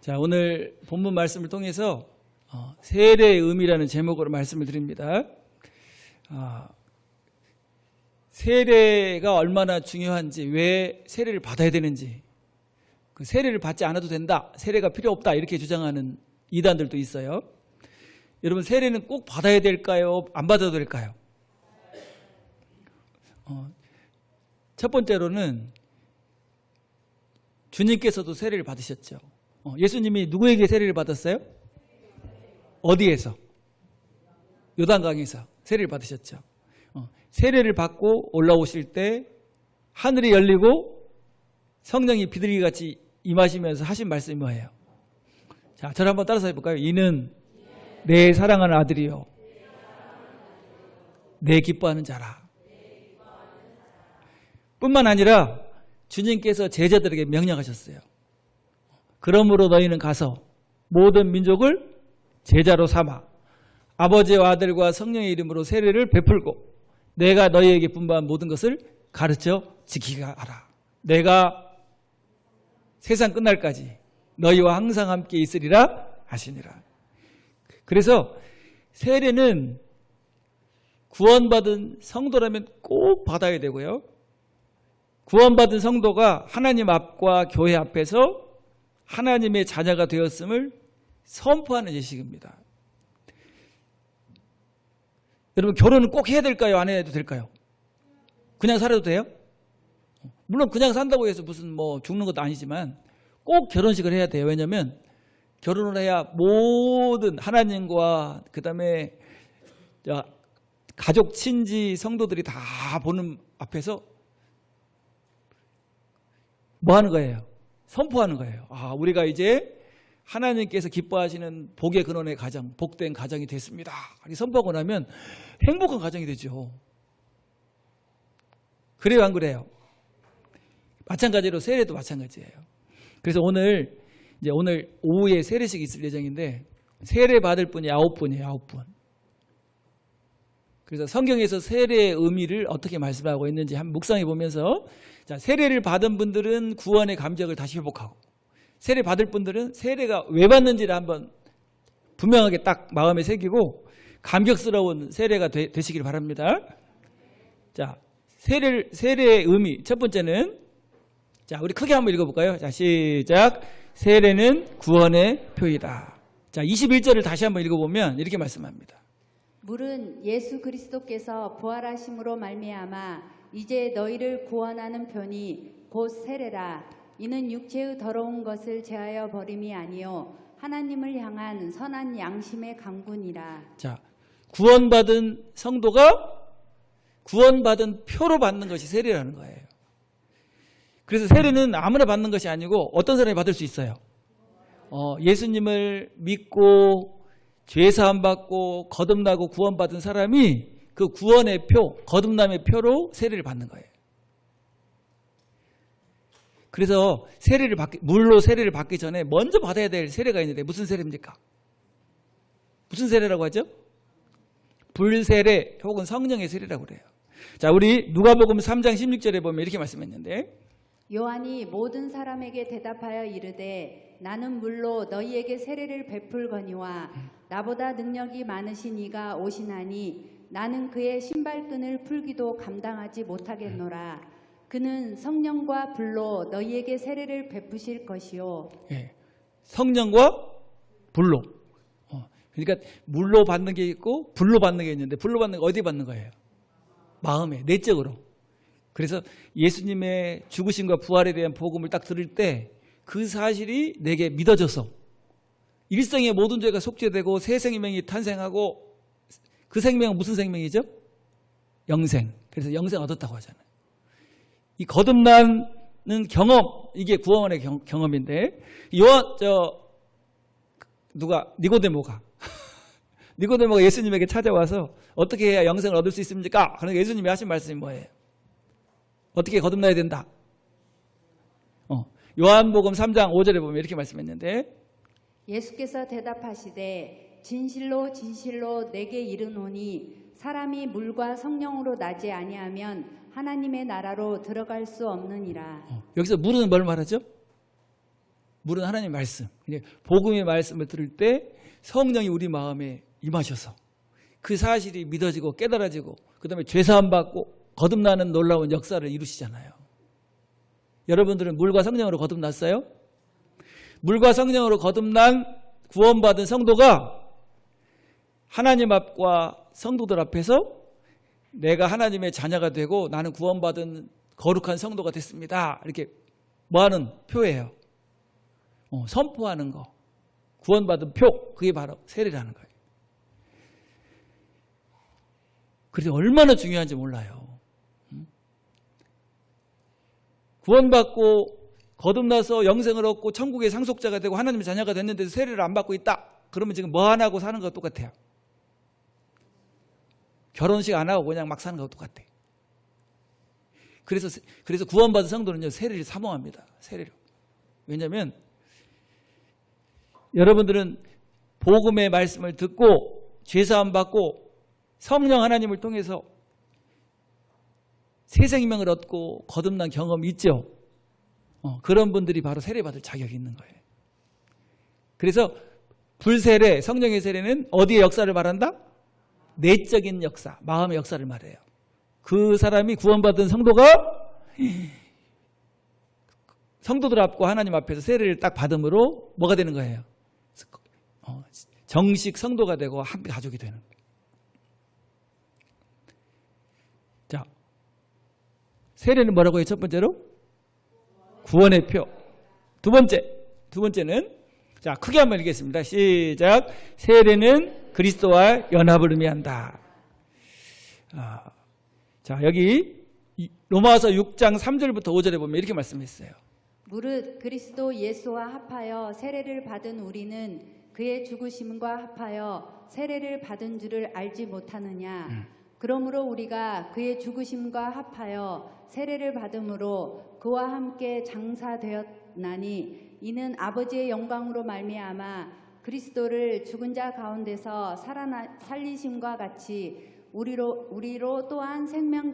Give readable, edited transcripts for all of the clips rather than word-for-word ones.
자, 오늘 본문 말씀을 통해서 세례의 의미라는 제목으로 말씀을 드립니다. 세례가 얼마나 중요한지, 왜 세례를 받아야 되는지, 그 세례를 받지 않아도 된다, 세례가 필요 없다 이렇게 주장하는 이단들도 있어요. 여러분, 세례는 꼭 받아야 될까요? 안 받아도 될까요? 첫 번째로는 주님께서도 세례를 받으셨죠. 예수님이 누구에게 세례를 받았어요? 어디에서? 요단강에서 세례를 받으셨죠. 세례를 받고 올라오실 때 하늘이 열리고 성령이 비둘기같이 임하시면서 하신 말씀이 뭐예요? 자, 저를 한번 따라서 해볼까요? 이는 내 사랑하는 아들이요 내 기뻐하는 자라. 뿐만 아니라 주님께서 제자들에게 명령하셨어요. 그러므로 너희는 가서 모든 민족을 제자로 삼아 아버지와 아들과 성령의 이름으로 세례를 베풀고 내가 너희에게 분부한 모든 것을 가르쳐 지키게 하라. 내가 세상 끝날까지 너희와 항상 함께 있으리라 하시니라. 그래서 세례는 구원받은 성도라면 꼭 받아야 되고요. 구원받은 성도가 하나님 앞과 교회 앞에서 하나님의 자녀가 되었음을 선포하는 예식입니다. 여러분, 결혼은 꼭 해야 될까요? 안 해도 될까요? 그냥 살아도 돼요? 물론 그냥 산다고 해서 무슨 죽는 것도 아니지만 꼭 결혼식을 해야 돼요. 왜냐하면 결혼을 해야 모든 하나님과 그 다음에 가족, 친지, 성도들이 다 보는 앞에서 뭐 하는 거예요? 선포하는 거예요. 우리가 이제 하나님께서 기뻐하시는 복의 근원의 가정, 복된 가정이 됐습니다. 이렇게 선포하고 나면 행복한 가정이 되죠. 그래요, 안 그래요? 마찬가지로 세례도 마찬가지예요. 그래서 오늘 오후에 세례식이 있을 예정인데 세례 받을 분이 9분이에요. 9분. 그래서 성경에서 세례의 의미를 어떻게 말씀하고 있는지 한번 묵상해 보면서, 자, 세례를 받은 분들은 구원의 감격을 다시 회복하고, 세례 받을 분들은 세례가 왜 받는지를 한번 분명하게 딱 마음에 새기고 감격스러운 세례가 되시길 바랍니다. 자, 세례의 의미 첫 번째는, 자, 우리 크게 한번 읽어볼까요? 자, 시작. 세례는 구원의 표이다. 자, 21절을 다시 한번 읽어보면 이렇게 말씀합니다. 물은 예수 그리스도께서 부활하심으로 말미암아 이제 너희를 구원하는 편이 곧 세례라. 이는 육체의 더러운 것을 제하여 버림이 아니요 하나님을 향한 선한 양심의 강군이라. 자, 구원받은 성도가 구원받은 표로 받는 것이 세례라는 거예요. 그래서 세례는 아무나 받는 것이 아니고 어떤 사람이 받을 수 있어요? 예수님을 믿고 죄사함 받고 거듭나고 구원받은 사람이 그 구원의 표, 거듭남의 표로 세례를 받는 거예요. 그래서 물로 세례를 받기 전에 먼저 받아야 될 세례가 있는데 무슨 세례입니까? 무슨 세례라고 하죠? 불세례 혹은 성령의 세례라고 그래요. 자, 우리 누가복음 3장 16절에 보면 이렇게 말씀했는데, 요한이 모든 사람에게 대답하여 이르되 나는 물로 너희에게 세례를 베풀거니와 나보다 능력이 많으신 이가 오시나니 나는 그의 신발끈을 풀기도 감당하지 못하겠노라. 그는 성령과 불로 너희에게 세례를 베푸실 것이요. 예, 성령과 불로. 그러니까 물로 받는 게 있고 불로 받는 게 있는데, 불로 받는 거 어디 받는 거예요? 마음에, 내적으로. 그래서 예수님의 죽으심과 부활에 대한 복음을 딱 들을 때 그 사실이 내게 믿어져서 일생의 모든 죄가 속죄되고 새 생명이 탄생하고, 그 생명은 무슨 생명이죠? 영생. 그래서 영생 얻었다고 하잖아요. 이 거듭나는 경험, 이게 구원의 경험인데, 니고데모가 예수님에게 찾아와서 어떻게 해야 영생을 얻을 수 있습니까? 그러니까 예수님이 하신 말씀이 뭐예요? 어떻게 거듭나야 된다? 요한복음 3장 5절에 보면 이렇게 말씀했는데, 예수께서 대답하시되 진실로 진실로 내게 이르노니 사람이 물과 성령으로 나지 아니하면 하나님의 나라로 들어갈 수 없느니라. 여기서 물은 뭘 말하죠? 물은 하나님의 말씀. 복음의 말씀을 들을 때 성령이 우리 마음에 임하셔서 그 사실이 믿어지고 깨달아지고 그다음에 죄사함 받고 거듭나는 놀라운 역사를 이루시잖아요. 여러분들은 물과 성령으로 거듭났어요? 물과 성령으로 거듭난 구원받은 성도가 하나님 앞과 성도들 앞에서 내가 하나님의 자녀가 되고 나는 구원받은 거룩한 성도가 됐습니다. 이렇게 뭐하는 표예요. 선포하는 거. 구원받은 표. 그게 바로 세례라는 거예요. 그래서 얼마나 중요한지 몰라요. 구원받고 거듭나서 영생을 얻고 천국의 상속자가 되고 하나님의 자녀가 됐는데도 세례를 안 받고 있다. 그러면 지금 뭐 안 하고 사는 거 똑같아요. 결혼식 안 하고 그냥 막 사는 거 똑같아. 그래서 구원받은 성도는요, 세례를 사모합니다. 세례를. 왜냐하면 여러분들은 복음의 말씀을 듣고 죄사함 받고 성령 하나님을 통해서 새 생명을 얻고 거듭난 경험이 있죠. 그런 분들이 바로 세례받을 자격이 있는 거예요. 그래서 불세례, 성령의 세례는 어디의 역사를 말한다? 내적인 역사, 마음의 역사를 말해요. 그 사람이 구원받은 성도가 성도들 앞과 하나님 앞에서 세례를 딱 받음으로 뭐가 되는 거예요? 정식 성도가 되고 한 가족이 되는 거예요. 자, 세례는 뭐라고 해요? 첫 번째로 구원의 표. 두 번째는 자, 크게 한번 읽겠습니다. 시작. 세례는 그리스도와 연합을 의미한다. 자, 여기 로마서 6장 3절부터 5절에 보면 이렇게 말씀했어요. 무릇 그리스도 예수와 합하여 세례를 받은 우리는 그의 죽으심과 합하여 세례를 받은 줄을 알지 못하느냐. 그러므로 우리가 그의 죽으심과 합하여 세례를 받음으로 그와 함께 장사되었나니 이는 아버지의 영광으로 말미암아 그리스도를 죽은 자 가운데서 살리심과 같이 우리로 또한 생명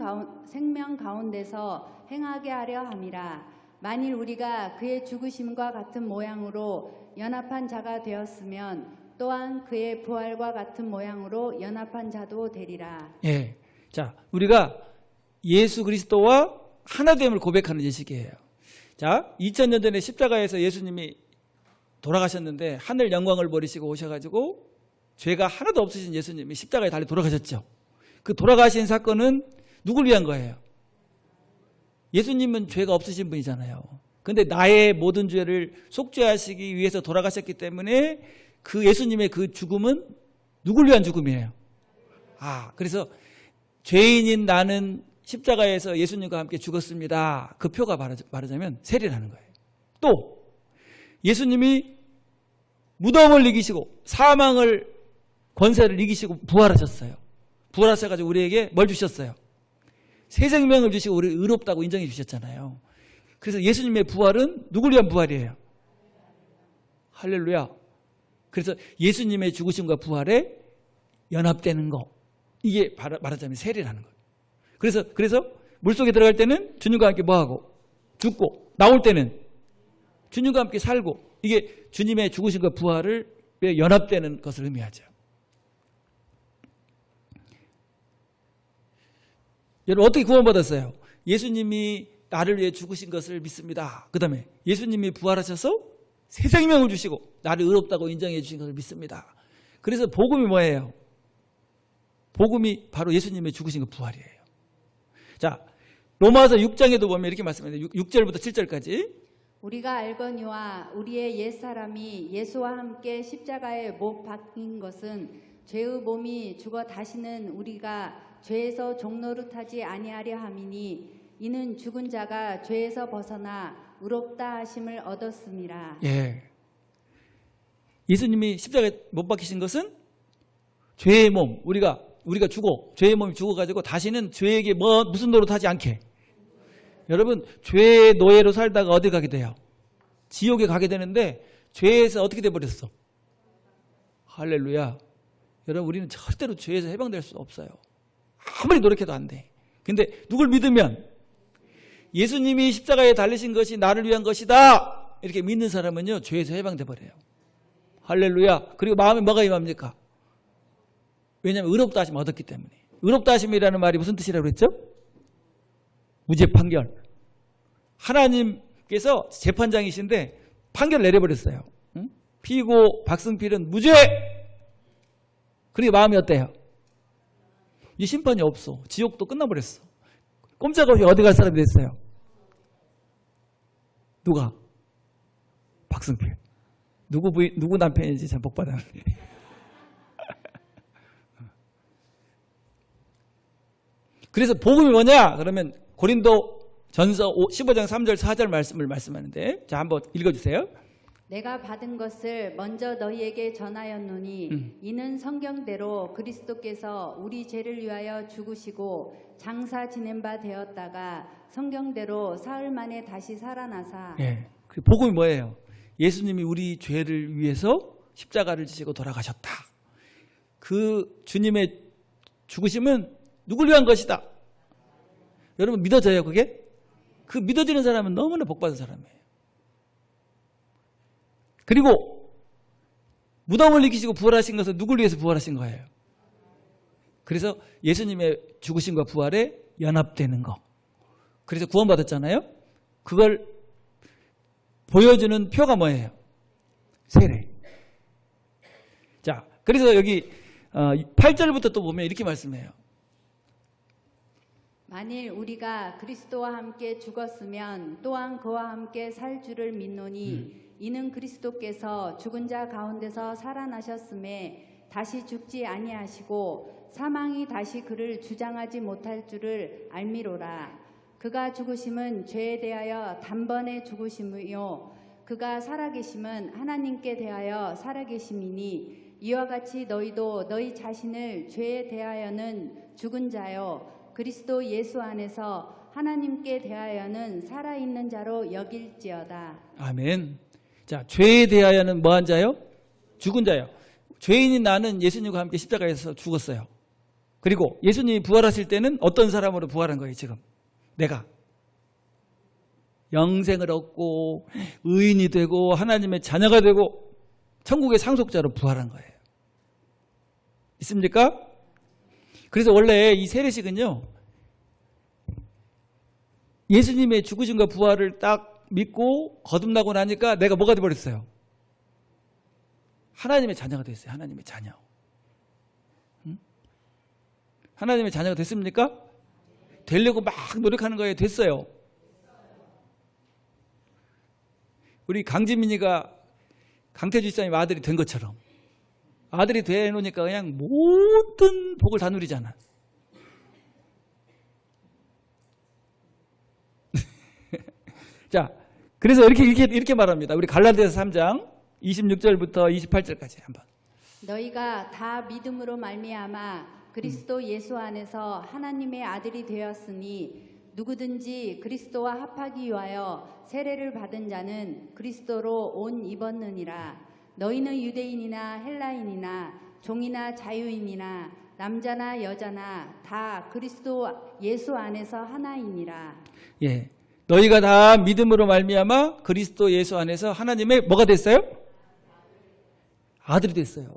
가운데서 행하게 하려 함이라. 만일 우리가 그의 죽으심과 같은 모양으로 연합한 자가 되었으면 또한 그의 부활과 같은 모양으로 연합한 자도 되리라. 예. 자, 우리가 예수 그리스도와 하나됨을 고백하는 예식이에요. 자, 2000년 전에 십자가에서 예수님이 돌아가셨는데 하늘 영광을 버리시고 오셔가지고 죄가 하나도 없으신 예수님이 십자가에 달려 돌아가셨죠. 그 돌아가신 사건은 누굴 위한 거예요? 예수님은 죄가 없으신 분이잖아요. 근데 나의 모든 죄를 속죄하시기 위해서 돌아가셨기 때문에 그 예수님의 그 죽음은 누굴 위한 죽음이에요? 그래서 죄인인 나는 십자가에서 예수님과 함께 죽었습니다. 그 표가 말하자면 세례라는 거예요. 또 예수님이 무덤을 이기시고 사망을 권세를 이기시고 부활하셨어요. 부활하셔가지고 우리에게 뭘 주셨어요? 새 생명을 주시고 우리를 의롭다고 인정해 주셨잖아요. 그래서 예수님의 부활은 누굴 위한 부활이에요? 할렐루야. 그래서 예수님의 죽으심과 부활에 연합되는 거, 이게 말하자면 세례라는 거예요. 그래서 물속에 들어갈 때는 주님과 함께 뭐하고? 죽고, 나올 때는 주님과 함께 살고, 이게 주님의 죽으심과 부활에 연합되는 것을 의미하죠. 여러분 어떻게 구원받았어요? 예수님이 나를 위해 죽으신 것을 믿습니다. 그 다음에 예수님이 부활하셔서 새 생명을 주시고 나를 의롭다고 인정해 주신 것을 믿습니다. 그래서 복음이 뭐예요? 복음이 바로 예수님의 죽으신 것 부활이에요. 자, 로마서 6장에도 보면 이렇게 말씀합니다. 6절부터 7절까지. 우리가 알거니와 우리의 옛사람이 예수와 함께 십자가에 못 박힌 것은 죄의 몸이 죽어 다시는 우리가 죄에서 종노릇하지 아니하려 함이니 이는 죽은 자가 죄에서 벗어나 의롭다 하심을 얻었음이라. 예. 예수님이 십자가에 못 박히신 것은 죄의 몸, 우리가 죽어, 죄의 몸이 죽어가지고 다시는 죄에게 무슨 노릇하지 않게. 여러분 죄의 노예로 살다가 어디 가게 돼요? 지옥에 가게 되는데 죄에서 어떻게 돼버렸어? 할렐루야. 여러분 우리는 절대로 죄에서 해방될 수 없어요. 아무리 노력해도 안 돼. 근데 누굴 믿으면 예수님이 십자가에 달리신 것이 나를 위한 것이다. 이렇게 믿는 사람은요 죄에서 해방돼 버려요. 할렐루야. 그리고 마음에 뭐가 임합니까? 왜냐하면 의롭다 하심을 얻었기 때문에. 의롭다 하심이라는 말이 무슨 뜻이라고 그랬죠? 무죄 판결. 하나님께서 재판장이신데 판결 내려버렸어요. 응? 피고 박승필은 무죄. 그리고 마음이 어때요? 이 심판이 없어. 지옥도 끝나버렸어. 꼼짝없이 어디 갈 사람이 됐어요? 누가? 박승필. 누구 남편인지 참 복 받았네. 그래서 복음이 뭐냐? 그러면 고린도 전서 15장 3절 4절 말씀을 말씀하는데, 자 한번 읽어주세요. 내가 받은 것을 먼저 너희에게 전하였노니 이는 성경대로 그리스도께서 우리 죄를 위하여 죽으시고 장사 지낸 바 되었다가 성경대로 사흘 만에 다시 살아나사. 예. 그 복음이 뭐예요? 예수님이 우리 죄를 위해서 십자가를 지시고 돌아가셨다. 그 주님의 죽으심은 누굴 위한 것이다. 여러분 믿어져요 그게? 그 믿어지는 사람은 너무나 복받은 사람이에요. 그리고 무덤을 일으키시고 부활하신 것은 누굴 위해서 부활하신 거예요? 그래서 예수님의 죽으심과 부활에 연합되는 거. 그래서 구원받았잖아요. 그걸 보여주는 표가 뭐예요? 세례. 자, 그래서 여기 8절부터 또 보면 이렇게 말씀해요. 만일 우리가 그리스도와 함께 죽었으면 또한 그와 함께 살 줄을 믿노니 이는 그리스도께서 죽은 자 가운데서 살아나셨음에 다시 죽지 아니하시고 사망이 다시 그를 주장하지 못할 줄을 알미로라. 그가 죽으심은 죄에 대하여 단번에 죽으심이요 그가 살아계심은 하나님께 대하여 살아계심이니 이와 같이 너희도 너희 자신을 죄에 대하여는 죽은 자요 그리스도 예수 안에서 하나님께 대하여는 살아있는 자로 여길지어다. 아멘. 자, 죄에 대하여는 뭐한 자요? 죽은 자요. 죄인인 나는 예수님과 함께 십자가에서 죽었어요. 그리고 예수님이 부활하실 때는 어떤 사람으로 부활한 거예요 지금? 내가 영생을 얻고 의인이 되고 하나님의 자녀가 되고 천국의 상속자로 부활한 거예요. 있습니까? 그래서 원래 이 세례식은요 예수님의 죽으심과 부활을 딱 믿고 거듭나고 나니까 내가 뭐가 돼버렸어요? 하나님의 자녀가 됐어요. 하나님의 자녀. 응? 하나님의 자녀가 됐습니까? 되려고 막 노력하는 거예요. 됐어요. 우리 강지민이가 강태주 집사님 아들이 된 것처럼 아들이 되놓으니까 그냥 모든 복을 다 누리잖아. 자, 그래서 이렇게 말합니다. 우리 갈라디아서 3장 26절부터 28절까지 한번. 너희가 다 믿음으로 말미암아 그리스도 예수 안에서 하나님의 아들이 되었으니 누구든지 그리스도와 합하기 위하여 세례를 받은 자는 그리스도로 옷 입었느니라. 너희는 유대인이나 헬라인이나 종이나 자유인이나 남자나 여자나 다 그리스도 예수 안에서 하나이니라. 예, 너희가 다 믿음으로 말미암아 그리스도 예수 안에서 하나님의 뭐가 됐어요? 아들이 됐어요.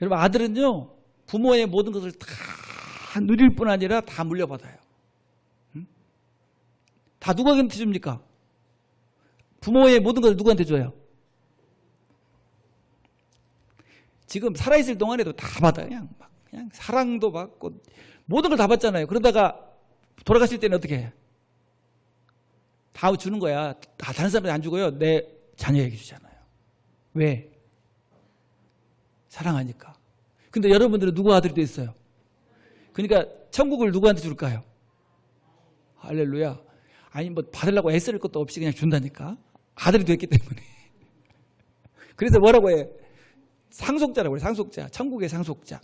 여러분 아들은요 부모의 모든 것을 다 누릴 뿐 아니라 다 물려받아요. 다 누구한테 줍니까? 부모의 모든 것을 누구한테 줘요? 지금 살아있을 동안에도 다 받아요. 그냥 사랑도 받고 모든 걸 다 받잖아요. 그러다가 돌아가실 때는 어떻게 해요? 다 주는 거야. 다 다른 사람한테 안 주고요. 내 자녀에게 주잖아요. 왜? 사랑하니까. 근데 여러분들은 누구 아들이 됐어요? 그러니까 천국을 누구한테 줄까요? 할렐루야. 아니 뭐 받으려고 애쓸 것도 없이 그냥 준다니까. 아들이 됐기 때문에. 그래서 뭐라고 해요? 상속자라고 해요. 상속자. 천국의 상속자.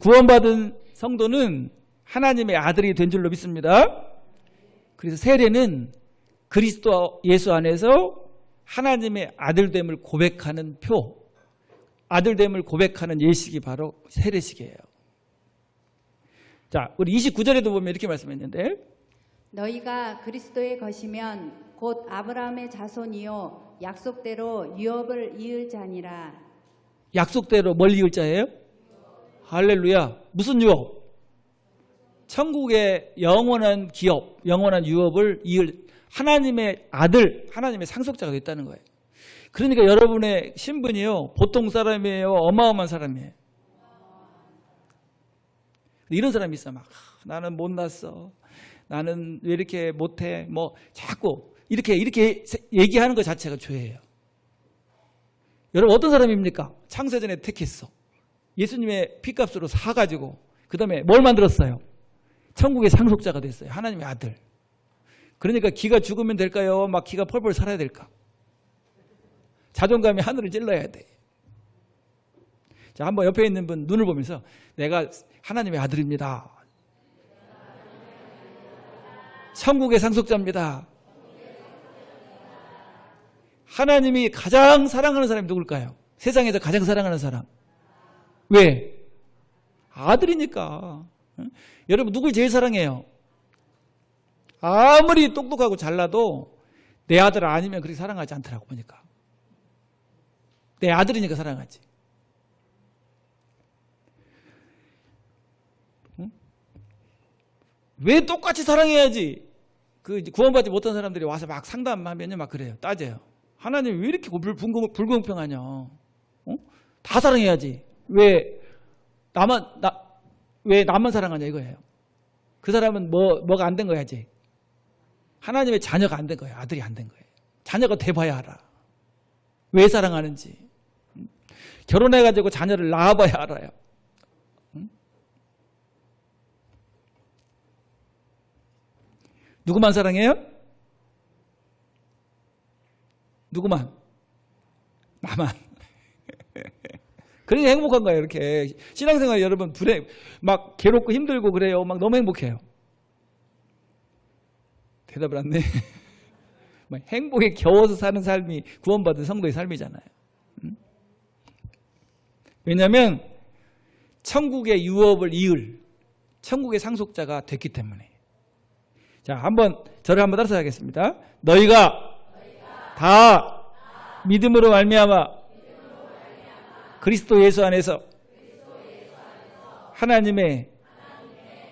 구원받은 성도는 하나님의 아들이 된 줄로 믿습니다. 그래서 세례는 그리스도 예수 안에서 하나님의 아들됨을 고백하는 표, 아들됨을 고백하는 예식이 바로 세례식이에요. 자, 우리 29절에도 보면 이렇게 말씀했는데 너희가 그리스도의 것이면 곧 아브라함의 자손이요 약속대로 유업을 이을 자니라. 약속대로 뭘 이을 자예요? 할렐루야. 무슨 유업? 천국의 영원한 기업, 영원한 유업을 이을 하나님의 아들, 하나님의 상속자가 됐다는 거예요. 그러니까 여러분의 신분이요, 보통 사람이에요, 어마어마한 사람이에요. 이런 사람이 있어. 막 나는 못났어, 나는 왜 이렇게 못해, 뭐 자꾸 이렇게 얘기하는 것 자체가 죄예요. 여러분 어떤 사람입니까? 창세전에 택했어. 예수님의 피값으로 사가지고 그 다음에 뭘 만들었어요? 천국의 상속자가 됐어요. 하나님의 아들. 그러니까 기가 죽으면 될까요? 막 기가 펄펄 살아야 될까? 자존감이 하늘을 찔러야 돼. 자, 한번 옆에 있는 분 눈을 보면서 내가 하나님의 아들입니다. 천국의 상속자입니다. 하나님이 가장 사랑하는 사람이 누굴까요? 세상에서 가장 사랑하는 사람. 왜? 아들이니까. 응? 여러분 누굴 제일 사랑해요? 아무리 똑똑하고 잘나도 내 아들 아니면 그렇게 사랑하지 않더라고 보니까. 내 아들이니까 사랑하지. 응? 왜 똑같이 사랑해야지? 그 구원받지 못한 사람들이 와서 막 상담하면요 막 그래요. 따져요. 하나님 왜 이렇게 불공평하냐? 어? 다 사랑해야지. 왜 나만 사랑하냐 이거예요. 그 사람은 뭐가 안 된 거야지. 하나님의 자녀가 안 된 거예요. 아들이 안 된 거예요. 자녀가 돼봐야 알아. 왜 사랑하는지. 결혼해가지고 자녀를 낳아봐야 알아요. 누구만 사랑해요? 누구만? 나만. 그러니 행복한 거예요. 이렇게 신앙생활 여러분 막 괴롭고 힘들고 그래요. 막 너무 행복해요. 대답을 안 해. 행복에 겨워서 사는 삶이 구원받은 성도의 삶이잖아요. 왜냐하면 천국의 유업을 이을 천국의 상속자가 됐기 때문에. 자, 저를 한번 따라서 하겠습니다. 너희가 다 믿음으로 말미암아 그리스도 예수 안에서 하나님의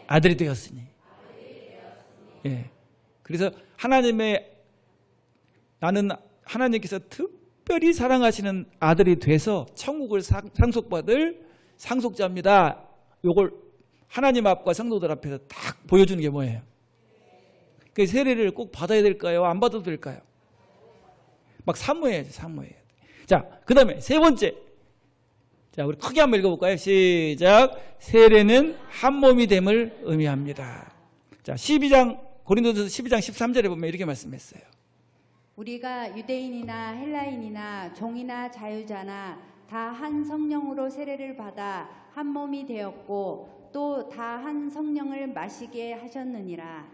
아들이 되었으니. 예. 그래서 나는 하나님께서 특별히 사랑하시는 아들이 돼서 천국을 상속받을 상속자입니다. 이걸 하나님 앞과 성도들 앞에서 딱 보여주는 게 뭐예요? 그 세례를 꼭 받아야 될까요? 안 받아도 될까요? 막 사모해야죠. 사모해야 돼. 자, 그 다음에 세 번째. 자, 우리 크게 한번 읽어볼까요? 시작. 세례는 한 몸이 됨을 의미합니다. 자, 고린도전서 12장 13절에 보면 이렇게 말씀했어요. 우리가 유대인이나 헬라인이나 종이나 자유자나 다 한 성령으로 세례를 받아 한 몸이 되었고 또 다 한 성령을 마시게 하셨느니라.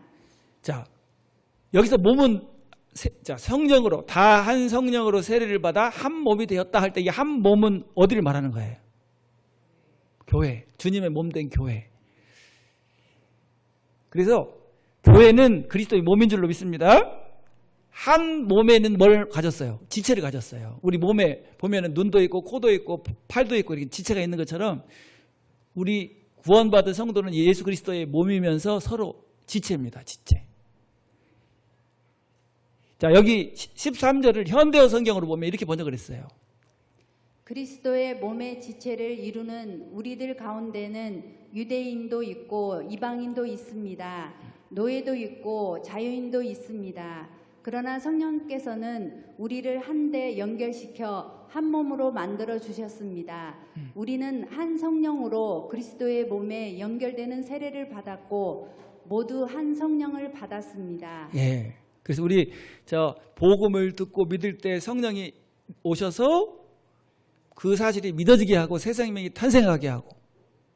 자, 여기서 몸은 성령으로 다 한 성령으로 세례를 받아 한 몸이 되었다 할 때 이 한 몸은 어디를 말하는 거예요? 교회. 주님의 몸 된 교회. 그래서 교회는 그리스도의 몸인 줄로 믿습니다. 한 몸에는 뭘 가졌어요? 지체를 가졌어요. 우리 몸에 보면은 눈도 있고 코도 있고 팔도 있고 이렇게 지체가 있는 것처럼 우리 구원받은 성도는 예수 그리스도의 몸이면서 서로 지체입니다. 지체. 자, 여기 13절을 현대어 성경으로 보면 이렇게 번역을 했어요. 그리스도의 몸의 지체를 이루는 우리들 가운데는 유대인도 있고 이방인도 있습니다. 노예도 있고 자유인도 있습니다. 그러나 성령께서는 우리를 한데 연결시켜 한 몸으로 만들어 주셨습니다. 우리는 한 성령으로 그리스도의 몸에 연결되는 세례를 받았고 모두 한 성령을 받았습니다. 예. 그래서 우리 복음을 듣고 믿을 때 성령이 오셔서 그 사실이 믿어지게 하고 새 생명이 탄생하게 하고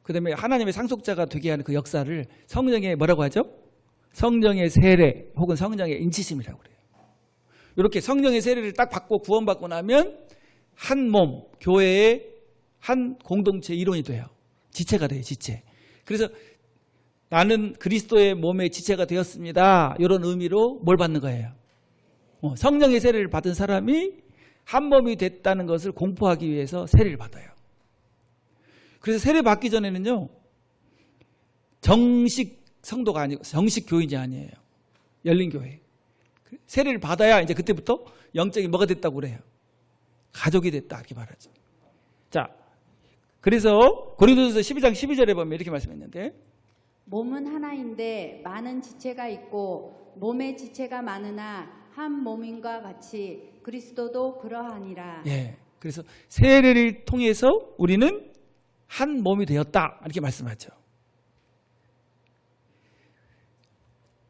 그다음에 하나님의 상속자가 되게 하는 그 역사를 성령의 뭐라고 하죠? 성령의 세례 혹은 성령의 인치심이라고 그래요. 이렇게 성령의 세례를 딱 받고 구원받고 나면 한 몸, 교회의 한 공동체 이론이 돼요. 지체가 돼요. 지체. 그래서 나는 그리스도의 몸의 지체가 되었습니다. 이런 의미로 뭘 받는 거예요? 성령의 세례를 받은 사람이 한 몸이 됐다는 것을 공포하기 위해서 세례를 받아요. 그래서 세례 받기 전에는요, 정식 성도가 아니고 정식 교인이 아니에요. 열린 교회. 세례를 받아야 이제 그때부터 영적인 뭐가 됐다고 그래요? 가족이 됐다 이렇게 말하죠. 자, 그래서 고린도전서 12장 12절에 보면 이렇게 말씀했는데, 몸은 하나인데 많은 지체가 있고 몸의 지체가 많으나 한 몸인과 같이 그리스도도 그러하니라. 예, 그래서 세례를 통해서 우리는 한 몸이 되었다 이렇게 말씀하죠.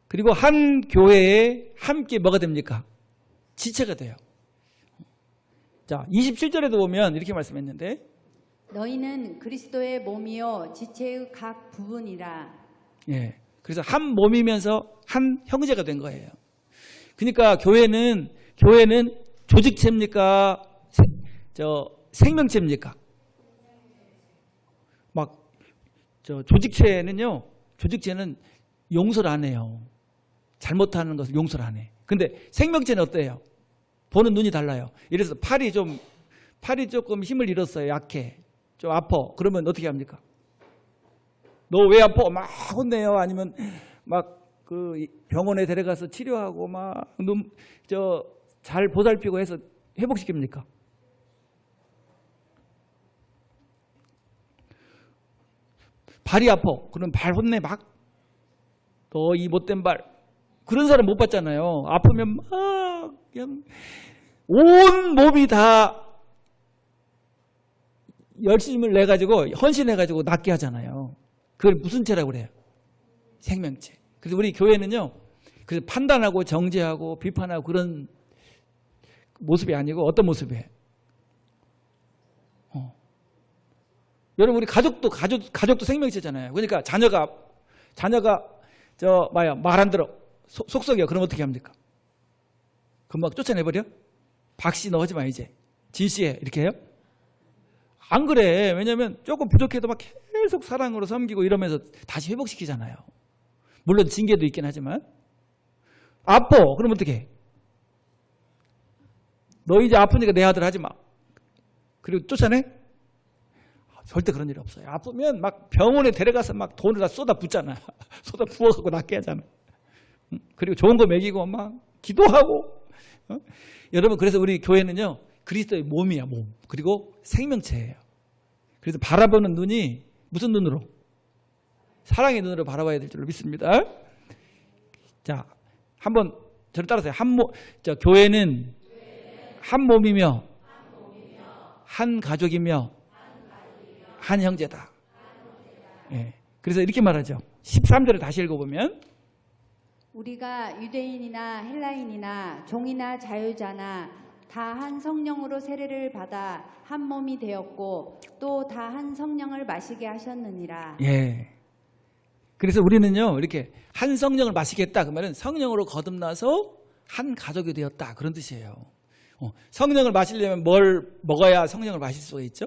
그리고 한 교회에 함께 뭐가 됩니까? 지체가 돼요. 자, 27절에도 보면 이렇게 말씀했는데, 너희는 그리스도의 몸이요 지체의 각 부분이라. 예, 그래서 한 몸이면서 한 형제가 된 거예요. 그러니까 교회는 조직체입니까? 생명체입니까? 조직체는 용서를 안 해요. 잘못하는 것을 용서를 안 해. 근데 생명체는 어때요? 보는 눈이 달라요. 이래서 팔이 조금 힘을 잃었어요. 약해. 좀 아파. 그러면 어떻게 합니까? 너 왜 아파? 막 혼내요. 아니면 막 그 병원에 데려가서 치료하고 막 잘 보살피고 해서 회복시킵니까? 발이 아파. 그럼 발 혼내 막. 너 이 못된 발. 그런 사람 못 봤잖아요. 아프면 막 그냥 온 몸이 다 열심을 내가지고 헌신해가지고 낫게 하잖아요. 그걸 무슨 체라고 그래요? 생명체. 그래서 우리 교회는요, 그래서 판단하고 정죄하고 비판하고 그런 모습이 아니고 어떤 모습이에요? 여러분, 우리 가족도 생명체잖아요. 그러니까 자녀가 말 안 들어. 속썩여. 그럼 어떻게 합니까? 그럼 막 쫓아내버려? 박씨 너 하지 마 이제. 진씨해. 이렇게 해요? 안 그래. 왜냐하면 조금 부족해도 막 계속 사랑으로 섬기고 이러면서 다시 회복시키잖아요. 물론 징계도 있긴 하지만. 아파. 그럼 어떻게 해? 너 이제 아프니까 내 아들 하지 마. 그리고 쫓아내? 절대 그런 일이 없어요. 아프면 막 병원에 데려가서 막 돈을 다 쏟아 붓잖아. 쏟아 부어갖고 낫게 하잖아. 그리고 좋은 거 먹이고 막 기도하고. 여러분, 그래서 우리 교회는요, 그리스도의 몸이야, 몸. 그리고 생명체예요. 그래서 바라보는 눈이 무슨 눈으로? 사랑의 눈으로 바라봐야 될 줄로 믿습니다. 자, 한번 저를 따라서요. 교회는 한 몸이며 한 가족이며 한 형제다. 예. 그래서 이렇게 말하죠. 13절을 다시 읽어보면, 우리가 유대인이나 헬라인이나 종이나 자유자나 다 한 성령으로 세례를 받아 한 몸이 되었고 또 다 한 성령을 마시게 하셨느니라. 예. 그래서 우리는요, 이렇게 한 성령을 마시겠다. 그 말은 성령으로 거듭나서 한 가족이 되었다. 그런 뜻이에요. 성령을 마시려면 뭘 먹어야 성령을 마실 수가 있죠?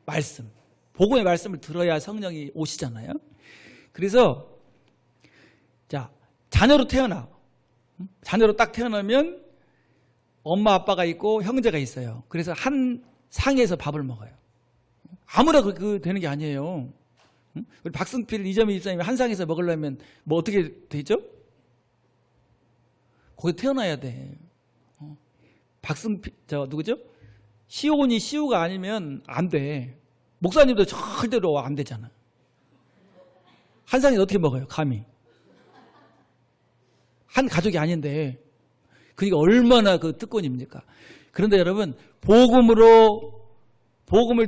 말씀. 복음의 말씀을 들어야 성령이 오시잖아요. 그래서 자, 자녀로 딱 태어나면 엄마 아빠가 있고 형제가 있어요. 그래서 한 상에서 밥을 먹어요. 아무나 되는 게 아니에요. 우리 박승필 이점희 집사님이 한 상에서 먹으려면 뭐 어떻게 되죠? 거기 태어나야 돼. 박승필 누구죠? 시온이 시우가 아니면 안 돼. 목사님도 절대로 안 되잖아. 한 상에서 어떻게 먹어요? 감히. 한 가족이 아닌데. 그러니까 얼마나 그 특권입니까? 그런데 여러분, 복음을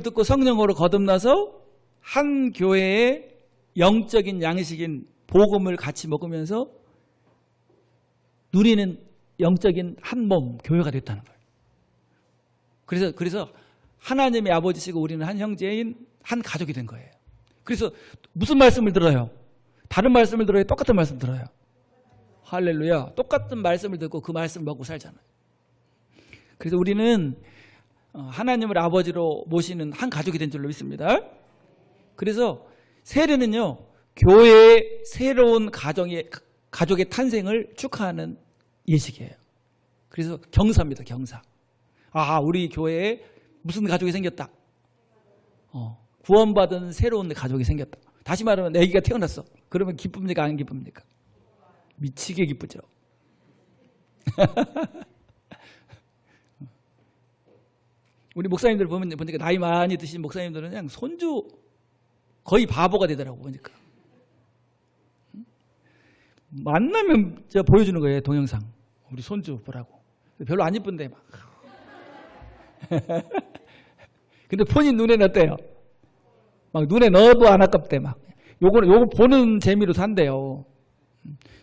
듣고 성령으로 거듭나서 한 교회의 영적인 양식인 복음을 같이 먹으면서 누리는 영적인 한 몸 교회가 됐다는 거예요. 그래서 하나님의 아버지시고 우리는 한 형제인 한 가족이 된 거예요. 그래서 무슨 말씀을 들어요? 다른 말씀을 들어요? 똑같은 말씀 들어요? 할렐루야. 똑같은 말씀을 듣고 그 말씀을 먹고 살잖아요. 그래서 우리는 하나님을 아버지로 모시는 한 가족이 된 줄로 믿습니다. 그래서 세례는요, 교회의 새로운 가족의 탄생을 축하하는 예식이에요. 그래서 경사입니다. 경사. 아, 우리 교회에 무슨 가족이 생겼다. 구원받은 새로운 가족이 생겼다. 다시 말하면 아기가 태어났어. 그러면 기쁩니까? 안 기쁩니까? 미치게 기쁘죠. 우리 목사님들 보니까 나이 많이 드신 목사님들은 그냥 손주 거의 바보가 되더라고 보니까. 만나면 제가 보여주는 거예요. 동영상. 우리 손주 보라고. 별로 안 이쁜데 막. 근데 본인 눈에는 어때요? 막 눈에 넣어도 안 아깝대 막. 요거 보는 재미로 산대요.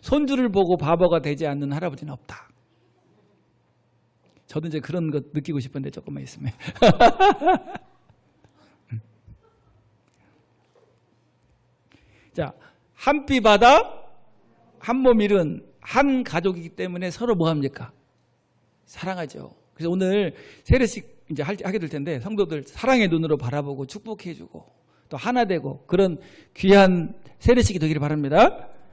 손주를 보고 바보가 되지 않는 할아버지는 없다. 저도 이제 그런 거 느끼고 싶은데 조금만 있으면. 자, 한 피 바다 한 몸 일은 한 가족이기 때문에 서로 뭐 합니까? 사랑하죠. 그래서 오늘 세례식 이제 하게 될 텐데 성도들 사랑의 눈으로 바라보고 축복해주고 또 하나 되고 그런 귀한 세례식이 되기를 바랍니다.